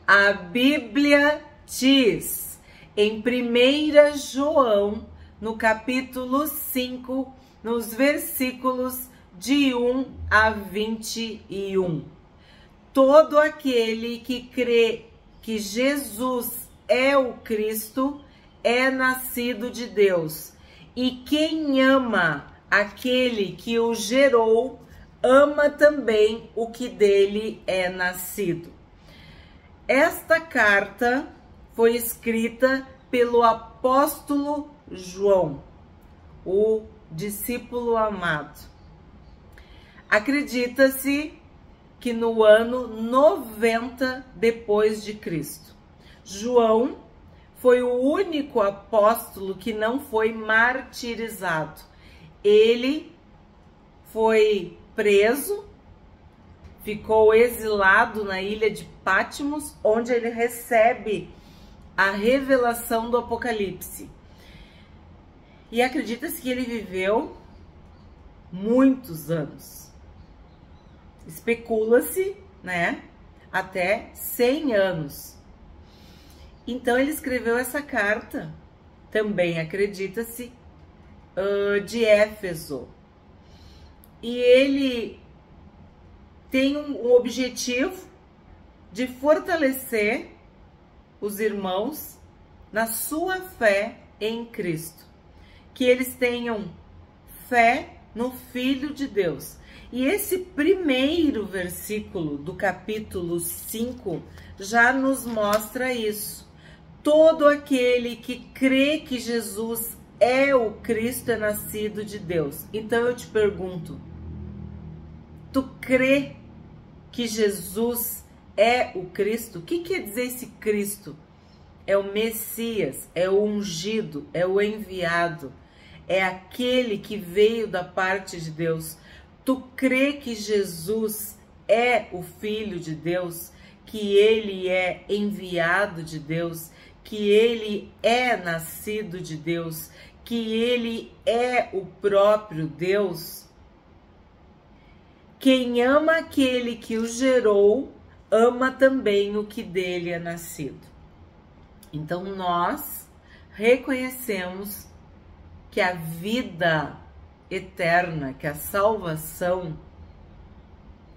A Bíblia diz em 1 João, no capítulo 5, nos versículos de 1 a 21. Todo aquele que crê que Jesus é o Cristo é nascido de Deus. E quem ama aquele que o gerou, ama também o que dele é nascido. Esta carta foi escrita pelo apóstolo João, o discípulo amado. Acredita-se que no ano 90 depois de Cristo, João foi o único apóstolo que não foi martirizado. Ele foi preso, ficou exilado na ilha de Patmos, onde ele recebe a revelação do Apocalipse. E acredita-se que ele viveu muitos anos. Especula-se, né, até 100 anos. Então ele escreveu essa carta, também acredita-se, de Éfeso. E ele tem um objetivo de fortalecer os irmãos na sua fé em Cristo. Que eles tenham fé no Filho de Deus. E esse primeiro versículo do capítulo 5 já nos mostra isso. Todo aquele que crê que Jesus é o Cristo é nascido de Deus. Então eu te pergunto, tu crê que Jesus é o Cristo? O que quer dizer esse Cristo? É o Messias, é o ungido, é o enviado, é aquele que veio da parte de Deus. Tu crê que Jesus é o Filho de Deus, que ele é enviado de Deus, que ele é nascido de Deus, que ele é o próprio Deus? Quem ama aquele que o gerou, ama também o que dele é nascido. Então nós reconhecemos que a vida eterna, que a salvação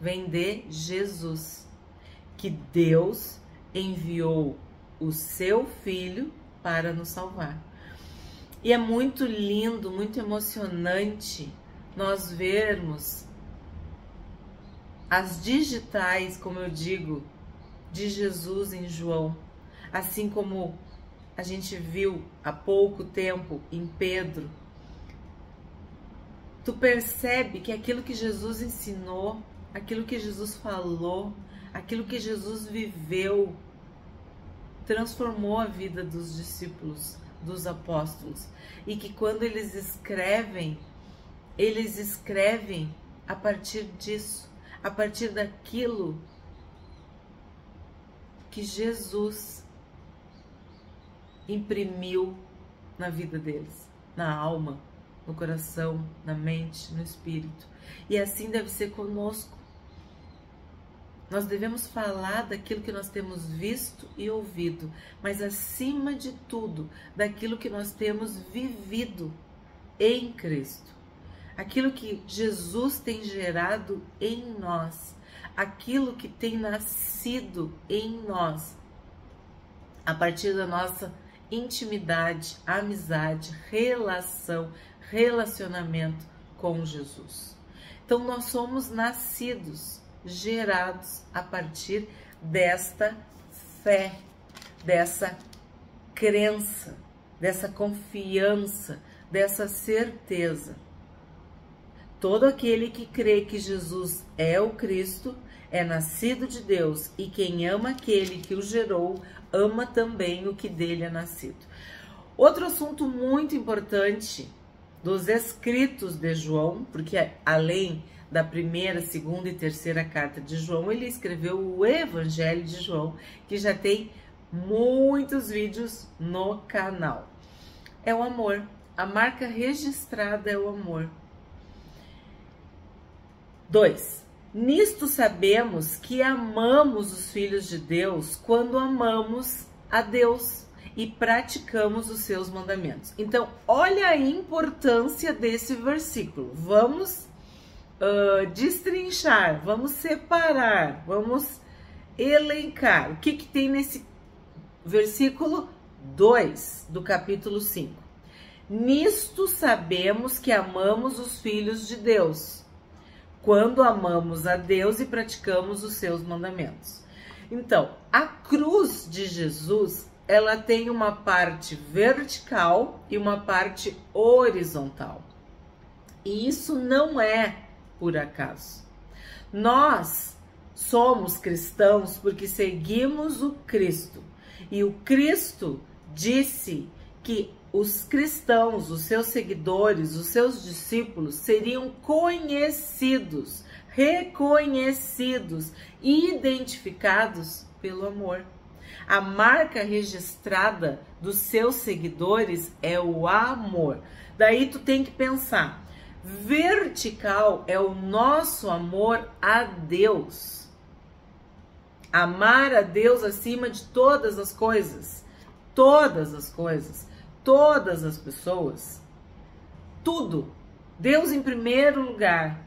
vem de Jesus, que Deus enviou o seu Filho para nos salvar. E é muito lindo, muito emocionante nós vermos as digitais, como eu digo, de Jesus em João, assim como a gente viu há pouco tempo em Pedro. Tu percebe que aquilo que Jesus ensinou, aquilo que Jesus falou, aquilo que Jesus viveu, transformou a vida dos discípulos, dos apóstolos. E que quando eles escrevem a partir disso, a partir daquilo que Jesus imprimiu na vida deles, na alma, no coração, na mente, no espírito. E assim deve ser conosco. Nós devemos falar daquilo que nós temos visto e ouvido, mas acima de tudo, daquilo que nós temos vivido em Cristo. Aquilo que Jesus tem gerado em nós, aquilo que tem nascido em nós, a partir da nossa intimidade, amizade, relacionamento com Jesus. Então nós somos nascidos, gerados a partir desta fé, dessa crença, dessa confiança, dessa certeza. Todo aquele que crê que Jesus é o Cristo é nascido de Deus, e quem ama aquele que o gerou, ama também o que dele é nascido. Outro assunto muito importante dos escritos de João, porque além da primeira, segunda e terceira carta de João, ele escreveu o Evangelho de João, que já tem muitos vídeos no canal. É o amor. A marca registrada é o amor. 2. Nisto sabemos que amamos os filhos de Deus quando amamos a Deus e praticamos os seus mandamentos. Então, olha a importância desse versículo. Vamos destrinchar, vamos separar, vamos elencar. O que tem nesse versículo 2 do capítulo 5? Nisto sabemos que amamos os filhos de Deus, quando amamos a Deus e praticamos os seus mandamentos. Então, a cruz de Jesus, ela tem uma parte vertical e uma parte horizontal. E isso não é por acaso. Nós somos cristãos porque seguimos o Cristo. E o Cristo disse que os cristãos, os seus seguidores, os seus discípulos seriam conhecidos, reconhecidos, identificados pelo amor. A marca registrada dos seus seguidores é o amor. Daí tu tem que pensar, vertical é o nosso amor a Deus. Amar a Deus acima de todas as coisas, todas as pessoas, tudo. Deus em primeiro lugar.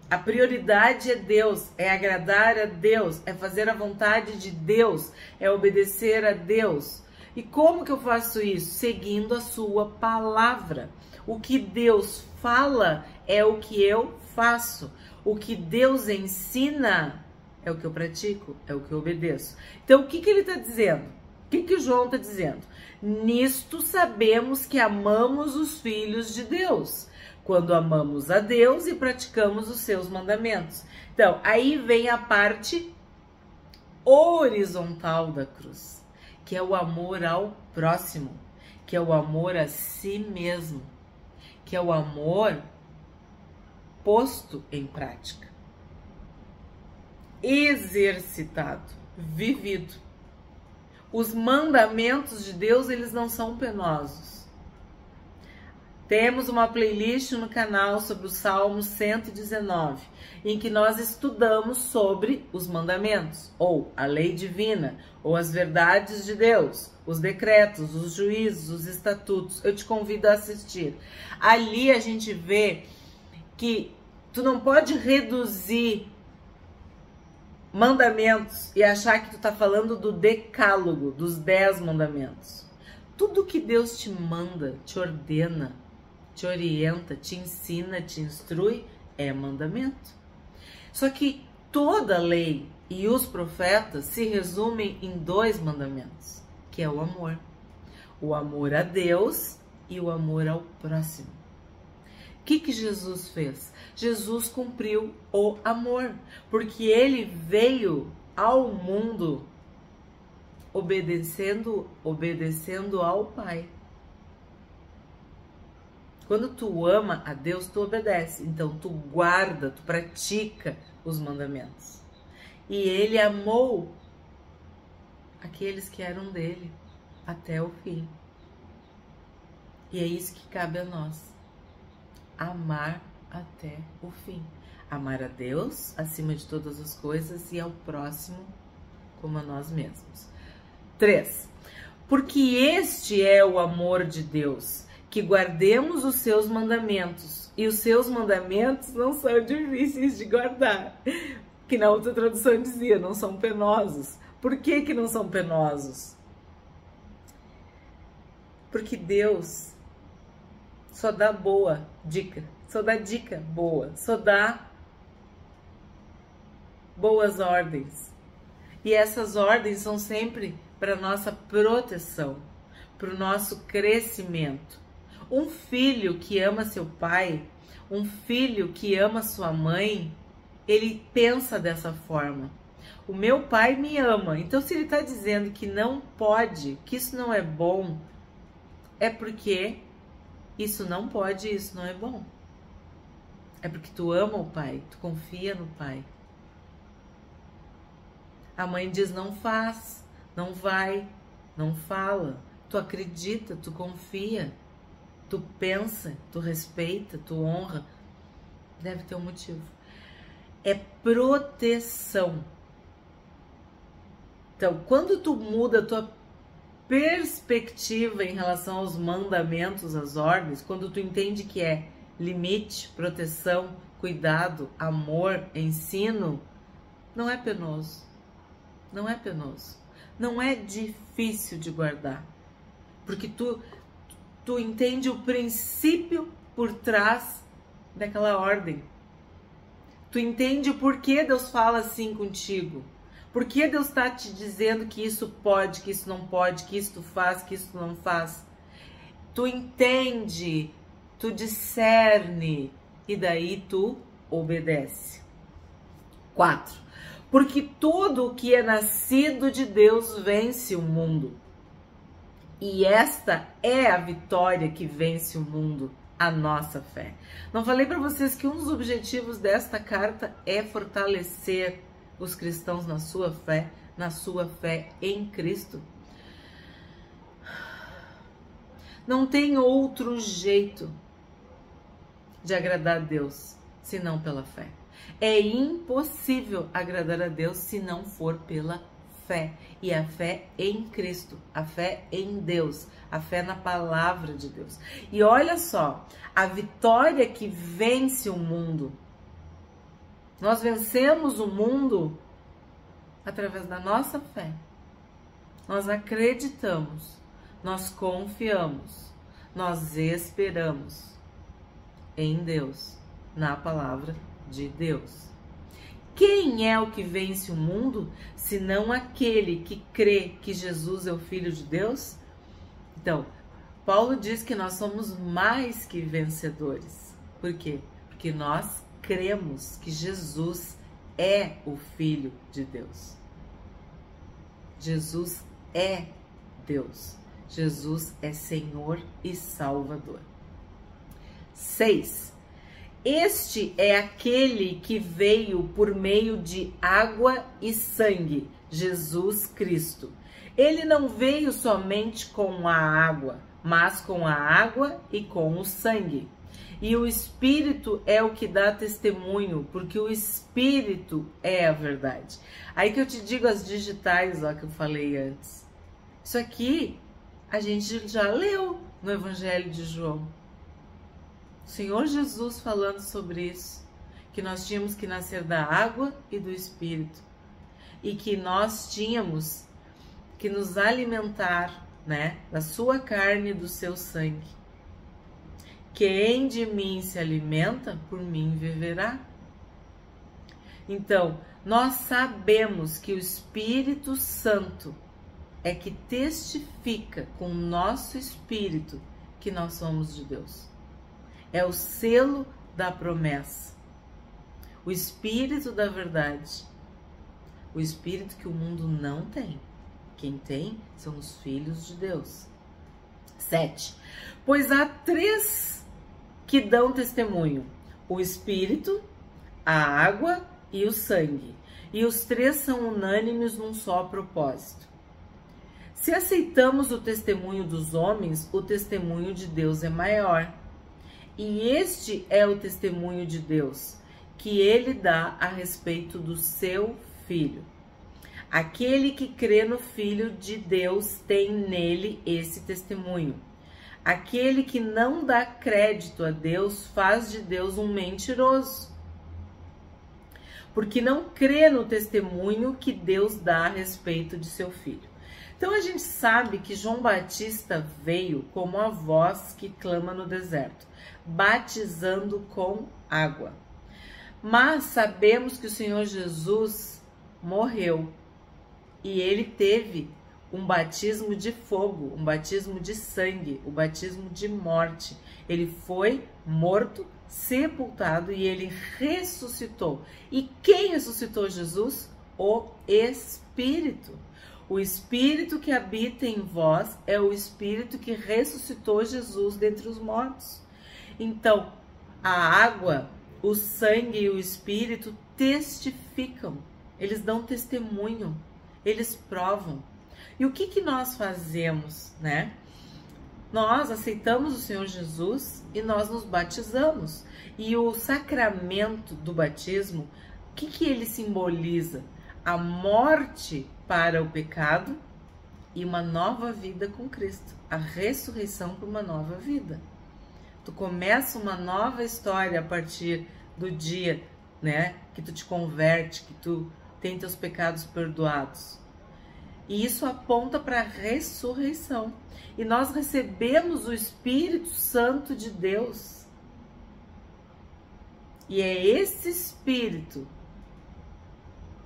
A prioridade é Deus, é agradar a Deus, é fazer a vontade de Deus, é obedecer a Deus. E como que eu faço isso? Seguindo a sua palavra. O que Deus fala é o que eu faço. O que Deus ensina é o que eu pratico, é o que eu obedeço. Então, o que ele está dizendo? O que João está dizendo? Nisto sabemos que amamos os filhos de Deus, quando amamos a Deus e praticamos os seus mandamentos. Então, aí vem a parte horizontal da cruz, que é o amor ao próximo, que é o amor a si mesmo, que é o amor posto em prática, exercitado, vivido. Os mandamentos de Deus, eles não são penosos. Temos uma playlist no canal sobre o Salmo 119, em que nós estudamos sobre os mandamentos, ou a lei divina, ou as verdades de Deus, os decretos, os juízos, os estatutos. Eu te convido a assistir. Ali a gente vê que tu não pode reduzir mandamentos e achar que tu tá falando do decálogo, dos 10 mandamentos. Tudo que Deus te manda, te ordena, te orienta, te ensina, te instrui, é mandamento. Só que toda a lei e os profetas se resumem em 2 mandamentos, que é o amor. O amor a Deus e o amor ao próximo. O que Jesus fez? Jesus cumpriu o amor, porque ele veio ao mundo obedecendo ao Pai. Quando tu ama a Deus, tu obedece. Então, tu guarda, tu pratica os mandamentos. E ele amou aqueles que eram dele até o fim. E é isso que cabe a nós. Amar até o fim. Amar a Deus acima de todas as coisas e ao próximo como a nós mesmos. 3. Porque este é o amor de Deus, que guardemos os seus mandamentos. E os seus mandamentos não são difíceis de guardar. Que na outra tradução dizia, não são penosos. Por que não são penosos? Porque Deus só dá boa dica, só dá dica boa, só dá boas ordens. E essas ordens são sempre para nossa proteção, para o nosso crescimento. Um filho que ama seu pai, um filho que ama sua mãe, ele pensa dessa forma. O meu pai me ama, então se ele está dizendo que não pode, que isso não é bom, é porque isso não pode, isso não é bom. É porque tu ama o pai, tu confia no pai. A mãe diz não faz, não vai, não fala. Tu acredita, tu confia, tu pensa, tu respeita, tu honra. Deve ter um motivo. é proteção. Então, quando tu muda a tua perspectiva em relação aos mandamentos, às ordens, quando tu entende que é limite, proteção, cuidado, amor, ensino, não é penoso. Não é penoso. Não é difícil de guardar. Porque tu entende o princípio por trás daquela ordem. Tu entende o porquê Deus fala assim contigo. Por que Deus está te dizendo que isso pode, que isso não pode, que isso tu faz, que isso tu não faz? Tu entende, tu discerne e daí tu obedece. 4. Porque tudo o que é nascido de Deus vence o mundo. E esta é a vitória que vence o mundo, a nossa fé. Não falei para vocês que um dos objetivos desta carta é fortalecer os cristãos na sua fé em Cristo? Não tem outro jeito de agradar a Deus senão pela fé. É impossível agradar a Deus se não for pela fé. E a fé em Cristo, a fé em Deus, a fé na palavra de Deus. E olha só, a vitória que vence o mundo. Nós vencemos o mundo através da nossa fé. Nós acreditamos, nós confiamos, nós esperamos em Deus, na palavra de Deus. Quem é o que vence o mundo, senão aquele que crê que Jesus é o Filho de Deus? Então, Paulo diz que nós somos mais que vencedores. Por quê? Porque nós cremos que Jesus é o Filho de Deus. Jesus é Deus. Jesus é Senhor e Salvador. 6. Este é aquele que veio por meio de água e sangue, Jesus Cristo. Ele não veio somente com a água, mas com a água e com o sangue. E o Espírito é o que dá testemunho, porque o Espírito é a verdade. Aí que eu te digo as digitais, ó, que eu falei antes. Isso aqui a gente já leu no Evangelho de João. O Senhor Jesus falando sobre isso, que nós tínhamos que nascer da água e do Espírito. E que nós tínhamos que nos alimentar, né, da sua carne e do seu sangue. Quem de mim se alimenta, por mim viverá. Então, nós sabemos que o Espírito Santo é que testifica com o nosso espírito que nós somos de Deus. É o selo da promessa. O Espírito da verdade. O Espírito que o mundo não tem. Quem tem são os filhos de Deus. 7. Pois há 3 que dão testemunho: o Espírito, a água e o sangue. E os 3 são unânimes num só propósito. Se aceitamos o testemunho dos homens, o testemunho de Deus é maior. E este é o testemunho de Deus, que ele dá a respeito do seu Filho. Aquele que crê no Filho de Deus tem nele esse testemunho. Aquele que não dá crédito a Deus faz de Deus um mentiroso, porque não crê no testemunho que Deus dá a respeito de seu Filho. Então a gente sabe que João Batista veio como a voz que clama no deserto, batizando com água. Mas sabemos que o Senhor Jesus morreu e ele teve um batismo de fogo, um batismo de sangue, um batismo de morte. Ele foi morto, sepultado e ele ressuscitou. E quem ressuscitou Jesus? O Espírito. O Espírito que habita em vós é o Espírito que ressuscitou Jesus dentre os mortos. Então, a água, o sangue e o Espírito testificam, eles dão testemunho, eles provam. E o que nós fazemos, né? Nós aceitamos o Senhor Jesus e nós nos batizamos. E o sacramento do batismo O que ele simboliza? A morte para o pecado e uma nova vida com Cristo. A ressurreição para uma nova vida. Tu começa uma nova história a partir do dia, né, que tu te converte, que tu tem teus pecados perdoados. E isso aponta para a ressurreição. E nós recebemos o Espírito Santo de Deus. E é esse Espírito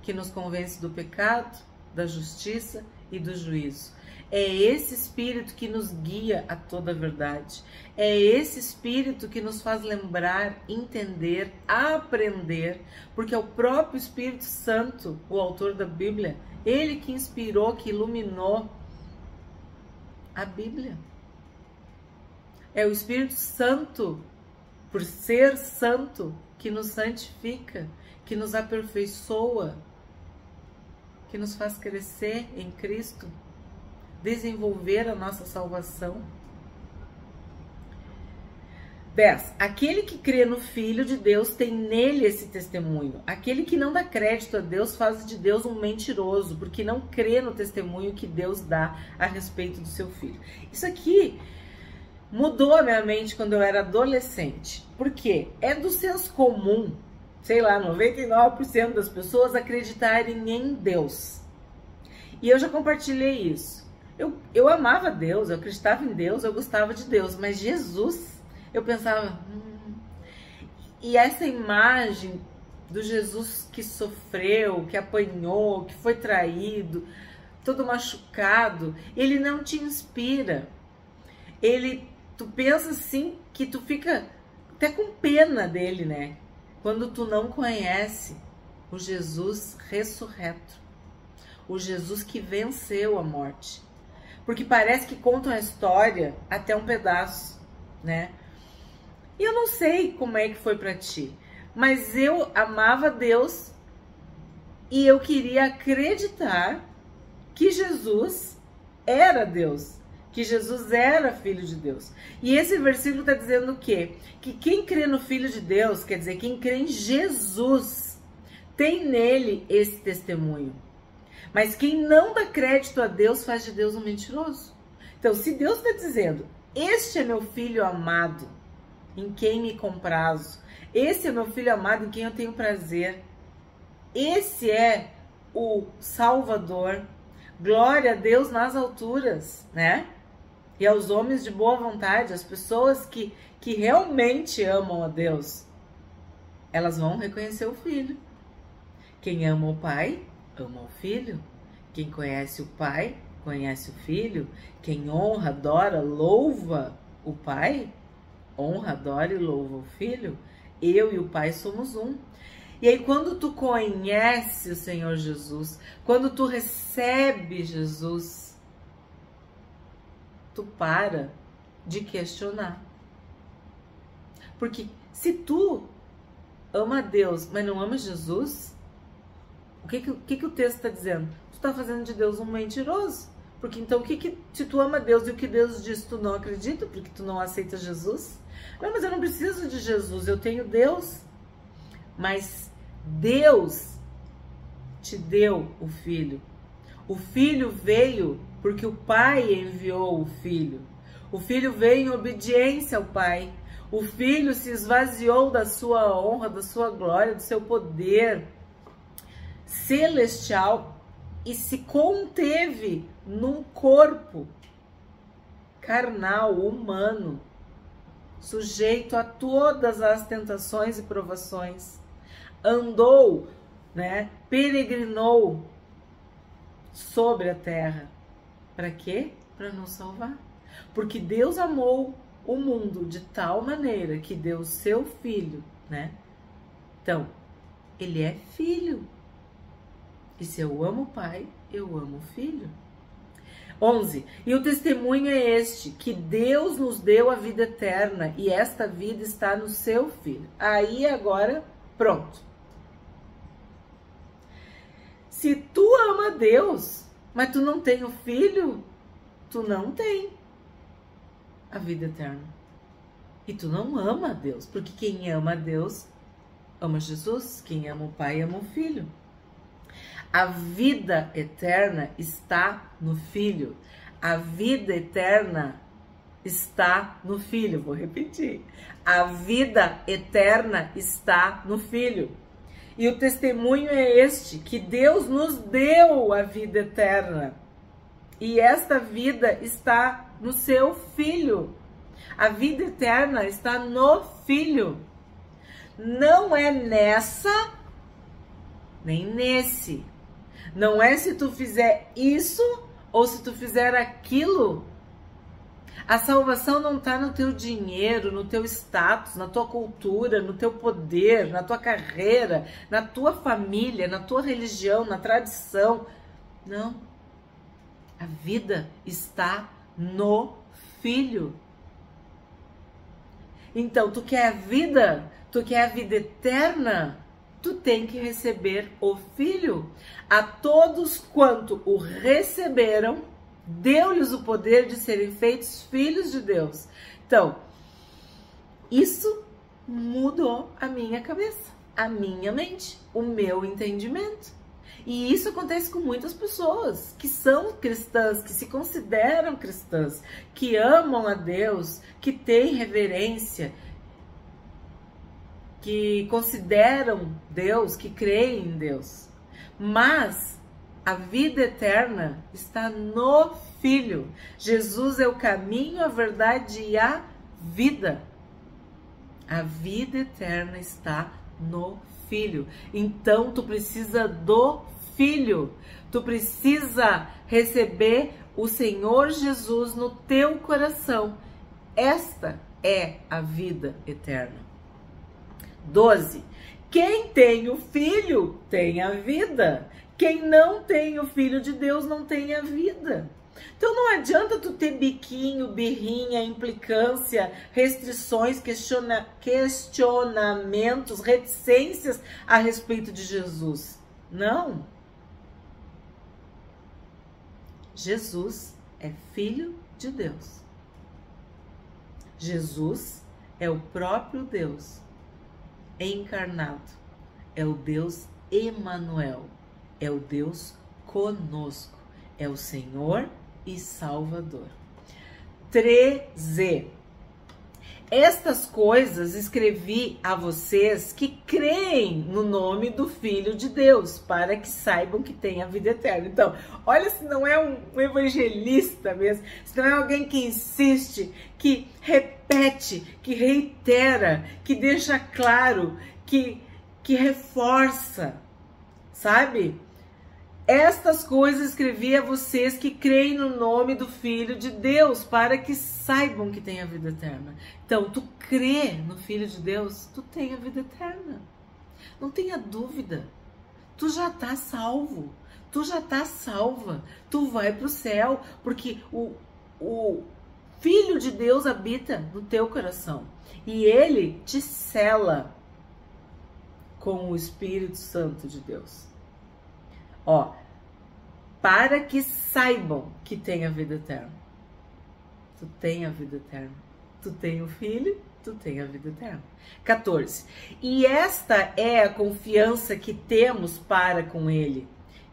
que nos convence do pecado, da justiça e do juízo. É esse Espírito que nos guia a toda a verdade. É esse Espírito que nos faz lembrar, entender, aprender, porque é o próprio Espírito Santo, o autor da Bíblia, ele que inspirou, que iluminou a Bíblia. É o Espírito Santo, por ser santo, que nos santifica, que nos aperfeiçoa, que nos faz crescer em Cristo, desenvolver a nossa salvação. 10. Aquele que crê no Filho de Deus tem nele esse testemunho. Aquele que não dá crédito a Deus faz de Deus um mentiroso, porque não crê no testemunho que Deus dá a respeito do seu Filho. Isso aqui mudou a minha mente quando eu era adolescente. Por quê? É do senso comum, sei lá, 99% das pessoas acreditarem em Deus. E eu já compartilhei isso. Eu amava Deus, eu acreditava em Deus, eu gostava de Deus, mas Jesus, eu pensava... E essa imagem do Jesus que sofreu, que apanhou, que foi traído, todo machucado, ele não te inspira. Tu pensa assim que tu fica até com pena dele, né? Quando tu não conhece o Jesus ressurreto, o Jesus que venceu a morte. Porque parece que contam a história até um pedaço, né? E eu não sei como é que foi pra ti, mas eu amava Deus e eu queria acreditar que Jesus era Deus, que Jesus era Filho de Deus. E esse versículo está dizendo o quê? Que quem crê no Filho de Deus, quer dizer, quem crê em Jesus, tem nele esse testemunho. Mas quem não dá crédito a Deus faz de Deus um mentiroso. Então, se Deus está dizendo, este é meu filho amado, em quem me comprazo, esse é meu filho amado, em quem eu tenho prazer, esse é o Salvador, glória a Deus nas alturas, né? E aos homens de boa vontade, as pessoas que realmente amam a Deus, elas vão reconhecer o Filho. Quem ama o Pai, ama o Filho. Quem conhece o Pai, conhece o Filho. Quem honra, adora, louva o Pai, honra, adora e louva o Filho. Eu e o Pai somos um. E aí quando tu conhece o Senhor Jesus, quando tu recebe Jesus, tu para de questionar. Porque se tu ama Deus, mas não ama Jesus, o que o texto está dizendo? Tu está fazendo de Deus um mentiroso. Porque então, se tu ama Deus e o que Deus diz, tu não acredita, porque tu não aceita Jesus? Não, mas eu não preciso de Jesus, eu tenho Deus. Mas Deus te deu o Filho. O Filho veio porque o Pai enviou o Filho. O Filho veio em obediência ao Pai. O Filho se esvaziou da sua honra, da sua glória, do seu poder celestial e se conteve num corpo carnal, humano, sujeito a todas as tentações e provações. Andou, né, peregrinou sobre a terra. Para quê? Para nos salvar. Porque Deus amou o mundo de tal maneira que deu o seu Filho, né? Então, ele é Filho. E se eu amo o Pai, eu amo o Filho. 11. E o testemunho é este, que Deus nos deu a vida eterna e esta vida está no seu Filho. Aí agora, pronto. Se tu ama Deus, mas tu não tem o Filho, tu não tem a vida eterna. E tu não ama a Deus, porque quem ama a Deus ama Jesus, quem ama o Pai ama o Filho. A vida eterna está no Filho. A vida eterna está no Filho. Vou repetir. A vida eterna está no Filho. E o testemunho é este, que Deus nos deu a vida eterna. E esta vida está no seu Filho. A vida eterna está no Filho. Não é nessa, nem nesse. Não é se tu fizer isso ou se tu fizer aquilo. A salvação não está no teu dinheiro, no teu status, na tua cultura, no teu poder, na tua carreira, na tua família, na tua religião, na tradição. Não. A vida está no Filho. Então, tu quer a vida? Tu quer a vida eterna? Tu tem que receber o Filho. A todos quanto o receberam, deu-lhes o poder de serem feitos filhos de Deus. Então, isso mudou a minha cabeça, a minha mente, o meu entendimento. E isso acontece com muitas pessoas que são cristãs, que se consideram cristãs, que amam a Deus, que têm reverência, que consideram Deus, que creem em Deus. Mas a vida eterna está no Filho. Jesus é o caminho, a verdade e a vida. A vida eterna está no Filho. Então tu precisa do Filho. Tu precisa receber o Senhor Jesus no teu coração. Esta é a vida eterna. 12. Quem tem o Filho tem a vida. Quem não tem o Filho de Deus não tem a vida. Então não adianta tu ter biquinho, birrinha, implicância, restrições, questionamentos, reticências a respeito de Jesus. Não. Jesus é Filho de Deus. Jesus é o próprio Deus encarnado. É o Deus Emanuel. É o Deus conosco. É o Senhor e Salvador. 13. Estas coisas escrevi a vocês que creem no nome do Filho de Deus, para que saibam que tem a vida eterna. Então, olha se não é um evangelista mesmo, se não é alguém que insiste, que repete, que reitera, que deixa claro, que reforça, sabe? Estas coisas escrevi a vocês que creem no nome do Filho de Deus, para que saibam que tem a vida eterna. Então, tu crê no Filho de Deus, tu tem a vida eterna. Não tenha dúvida. Tu já tá salvo. Tu já tá salva. Tu vai pro céu, porque o Filho de Deus habita no teu coração. E ele te sela com o Espírito Santo de Deus. Ó, para que saibam que tem a vida eterna. Tu tem a vida eterna. Tu tem o Filho, tu tem a vida eterna. 14. E esta é a confiança que temos para com Ele,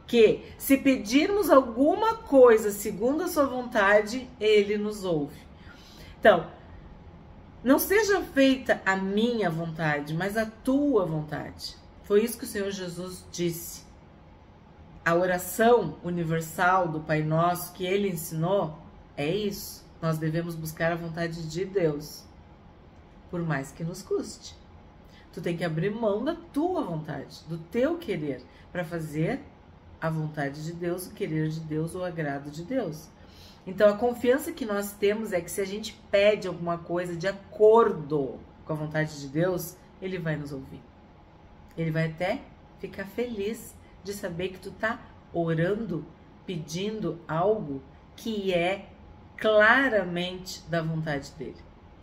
que se pedirmos alguma coisa segundo a sua vontade, Ele nos ouve. Então, não seja feita a minha vontade, mas a tua vontade. Foi isso que o Senhor Jesus disse. A oração universal do Pai Nosso que Ele ensinou é isso. Nós devemos buscar a vontade de Deus, por mais que nos custe. Tu tem que abrir mão da tua vontade, do teu querer, para fazer a vontade de Deus, o querer de Deus, o agrado de Deus. Então a confiança que nós temos é que se a gente pede alguma coisa de acordo com a vontade de Deus, Ele vai nos ouvir. Ele vai até ficar feliz de saber que tu tá orando, pedindo algo que é claramente da vontade dele.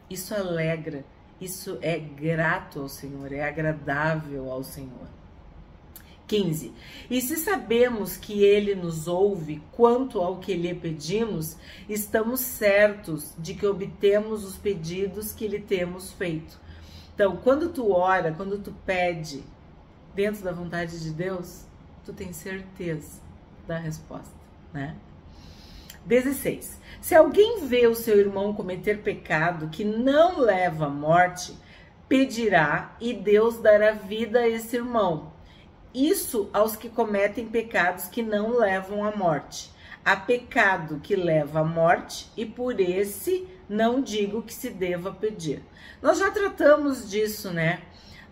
Isso alegra, isso é grato ao Senhor, é agradável ao Senhor. 15. E se sabemos que Ele nos ouve quanto ao que lhe pedimos, estamos certos de que obtemos os pedidos que lhe temos feito. Então, quando tu ora, quando tu pede dentro da vontade de Deus, tu tem certeza da resposta, né? 16. Se alguém vê o seu irmão cometer pecado que não leva à morte, pedirá e Deus dará vida a esse irmão. Isso aos que cometem pecados que não levam à morte. Há pecado que leva à morte e por esse não digo que se deva pedir. Nós já tratamos disso, né?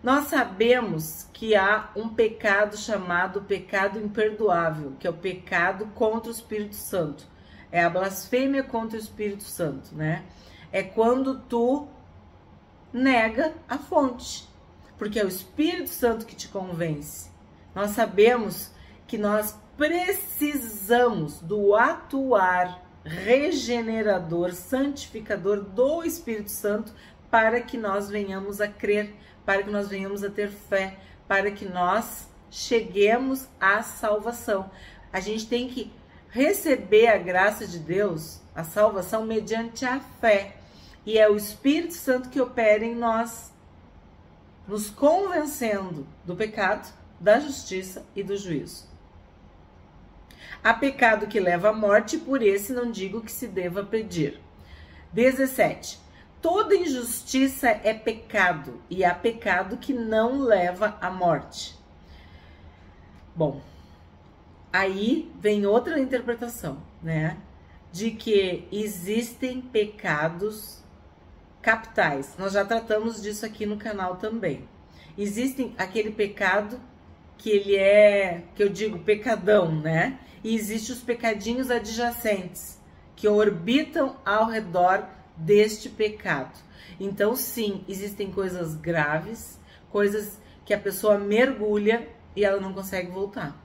Nós sabemos que há um pecado chamado pecado imperdoável, que é o pecado contra o Espírito Santo. É a blasfêmia contra o Espírito Santo, né? É quando tu nega a fonte, porque é o Espírito Santo que te convence. Nós sabemos que nós precisamos do atuar regenerador, santificador do Espírito Santo para que nós venhamos a crer, para que nós venhamos a ter fé, para que nós cheguemos à salvação. A gente tem que receber a graça de Deus, a salvação, mediante a fé. E é o Espírito Santo que opera em nós, nos convencendo do pecado, da justiça e do juízo. Há pecado que leva à morte, e por esse não digo que se deva pedir. 17. Toda injustiça é pecado, e há pecado que não leva à morte. Bom, aí vem outra interpretação, né? De que existem pecados capitais. Nós já tratamos disso aqui no canal também. Existem aquele pecado que ele é, que eu digo, pecadão, né? E existem os pecadinhos adjacentes, que orbitam ao redor deste pecado. Então, sim, existem coisas graves, coisas que a pessoa mergulha e ela não consegue voltar.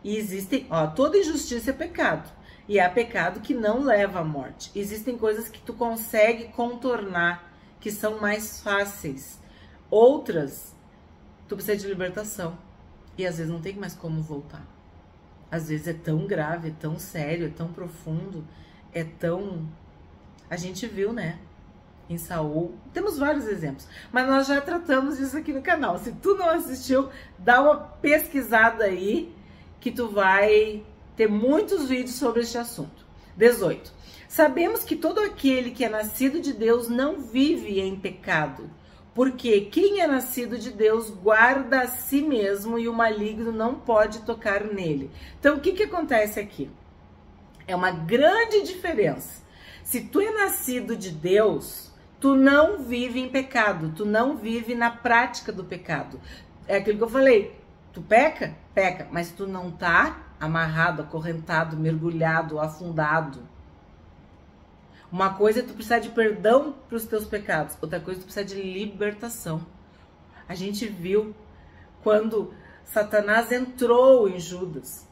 E existem, toda injustiça é pecado. E há pecado que não leva à morte. Existem coisas que tu consegue contornar, que são mais fáceis. Outras, tu precisa de libertação. E às vezes não tem mais como voltar. Às vezes é tão grave, é tão sério, é tão profundo, é tão... A gente viu, né? Em Saul. Temos vários exemplos. Mas nós já tratamos disso aqui no canal. Se tu não assistiu, dá uma pesquisada aí, que tu vai ter muitos vídeos sobre este assunto. 18. Sabemos que todo aquele que é nascido de Deus não vive em pecado, porque quem é nascido de Deus guarda a si mesmo e o maligno não pode tocar nele. Então, o que acontece aqui? É uma grande diferença. Se tu é nascido de Deus, tu não vive em pecado, tu não vive na prática do pecado. É aquilo que eu falei, tu peca? Peca, mas tu não tá amarrado, acorrentado, mergulhado, afundado. Uma coisa é tu precisar de perdão para os teus pecados, outra coisa é tu precisar de libertação. A gente viu quando Satanás entrou em Judas.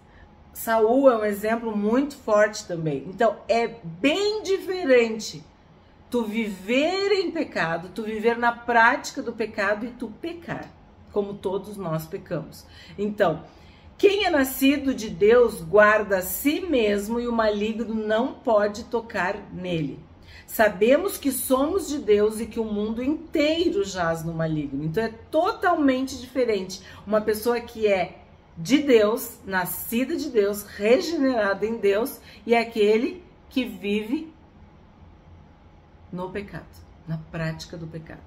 Saul é um exemplo muito forte também. Então é bem diferente tu viver em pecado, tu viver na prática do pecado e tu pecar, como todos nós pecamos. Então, quem é nascido de Deus guarda a si mesmo e o maligno não pode tocar nele. Sabemos que somos de Deus e que o mundo inteiro jaz no maligno. Então é totalmente diferente. Uma pessoa que é de Deus, nascida de Deus, regenerada em Deus, e aquele que vive no pecado, na prática do pecado.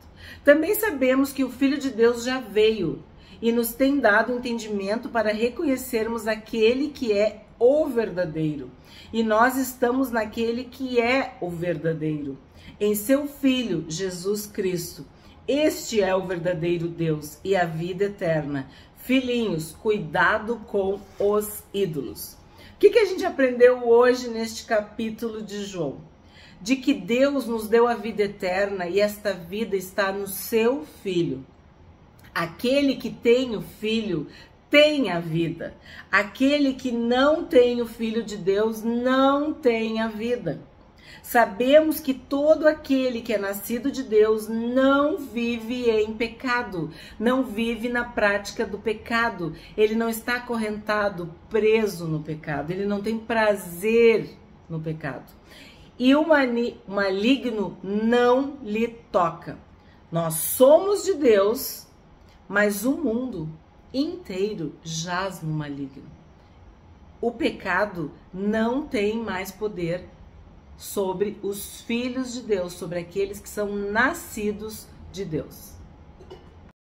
Também sabemos que o Filho de Deus já veio e nos tem dado entendimento para reconhecermos aquele que é o verdadeiro. E nós estamos naquele que é o verdadeiro, em seu Filho, Jesus Cristo. Este é o verdadeiro Deus e a vida eterna. Filhinhos, cuidado com os ídolos. O que a gente aprendeu hoje neste capítulo de João? De que Deus nos deu a vida eterna e esta vida está no seu Filho. Aquele que tem o Filho tem a vida. Aquele que não tem o Filho de Deus não tem a vida. Sabemos que todo aquele que é nascido de Deus não vive em pecado, não vive na prática do pecado. Ele não está acorrentado, preso no pecado, ele não tem prazer no pecado. E o maligno não lhe toca. Nós somos de Deus, mas o mundo inteiro jaz no maligno. O pecado não tem mais poder sobre os filhos de Deus, sobre aqueles que são nascidos de Deus.